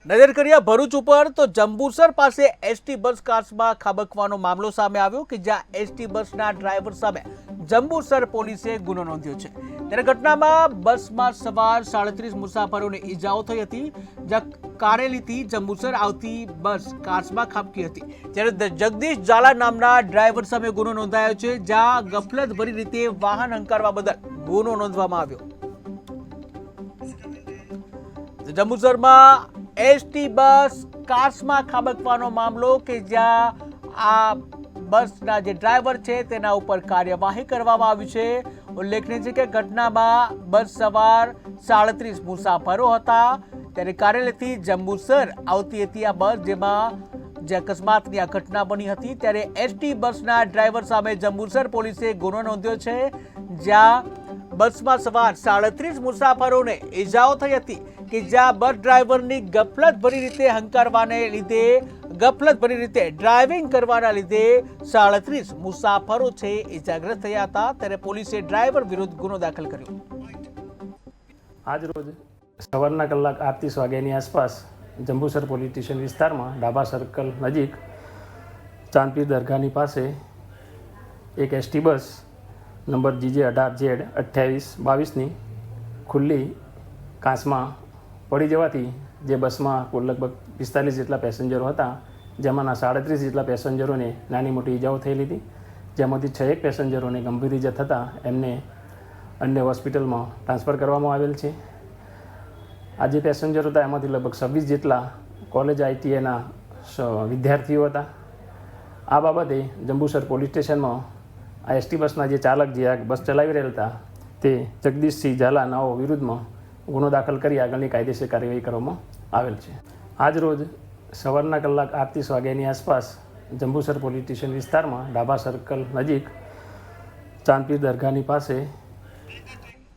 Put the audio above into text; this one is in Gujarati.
નજર કરીએ ભરૂચ ઉપર તો જંબુસર પાસે એસટી બસ કાચમાં ખાબકવાનો મામલો સામે આવ્યો કે જ્યાં એસટી બસના ડ્રાઈવર સામે જંબુસર પોલીસે ગુનો નોંધ્યો છે। ત્યારે ઘટનામાં બસમાં સવાર 37 મુસાફરોને ઈજાઓ થઈ હતી, જ્યાં કારેલીથી જંબુસર આવતી બસ કાચમાં ખાબકી હતી। ત્યારે જગદીશ ઝાલા નામના ડ્રાઈવર સામે ગુનો નોંધાયો છે, જ્યાં ગફલતભરી રીતે વાહન હંકારવા બદલ ગુનો નોંધવામાં આવ્યો। જંબુસરમાં એસટી બસ કાચમાં ખાબકવાનો મામલો કે જ્યાં આ બસના જે ડ્રાઈવર છે તેના ઉપર કાર્યવાહી કરવામાં આવી છે। ઉલ્લેખનીય છે કે ઘટનામાં બસ સવાર 37 મુસાફરો હતા, ત્યારે કારેલીથી જંબુસર આવતી હતી આ બસ, જેમાં જે અકસ્માતની આ ઘટના બની હતી। ત્યારે એસટી બસના ડ્રાઈવર સામે જંબુસર પોલીસે ગુનો નોંધ્યો છે, જ્યાં બસમાં સવાર 37 મુસાફરોને ઈજાઓ થઈ હતી કે જ્યાં બસ ડ્રાઈવરની ગફલતભરી રીતે હંકારવાને લીધે ગફલતભરી રીતે ડ્રાઇવિંગ કરવાના લીધે 37 મુસાફરો છે ઈજાગ્રસ્ત થયા હતા। ત્યારે પોલીસે ડ્રાઈવર વિરુદ્ધ ગુનો દાખલ કર્યો। આજ રોજ સવારના કલાક 38 વાગ્યાની આસપાસ જંબુસર પોલીસ સ્ટેશન વિસ્તારમાં ડાબા સર્કલ નજીક ચાંદપીર દરગાહની પાસે એક એસટી બસ નંબર GJ18Z 2822ની ખુલ્લી કાચમાં પડી જવાથી જે બસમાં કુલ લગભગ 45 જેટલા પેસેન્જરો હતા, જેમાંના 37 જેટલા પેસેન્જરોને નાની મોટી ઈજાઓ થયેલી હતી, જેમાંથી 6 પેસેન્જરોને ગંભીર ઈજા થતાં એમને અન્ય હોસ્પિટલમાં ટ્રાન્સફર કરવામાં આવેલ છે। આ જે પેસેન્જરો હતા એમાંથી લગભગ 26 જેટલા કોલેજ ITIના વિદ્યાર્થીઓ હતા। આ બાબતે જંબુસર પોલીસ સ્ટેશનમાં આ એસટી બસના જે ચાલક જે આ બસ ચલાવી રહેલા હતા તે જગદીશસિંહ ઝાલા નાઓ વિરુદ્ધમાં ગુનો દાખલ કરી આગળની કાયદેસર કાર્યવાહી કરવામાં આવેલ છે। આજ રોજ સવારના કલાક 38 વાગ્યાની આસપાસ જંબુસર પોલીસ સ્ટેશન વિસ્તારમાં ડાબા સર્કલ નજીક ચાંદપીર દરગાહની પાસે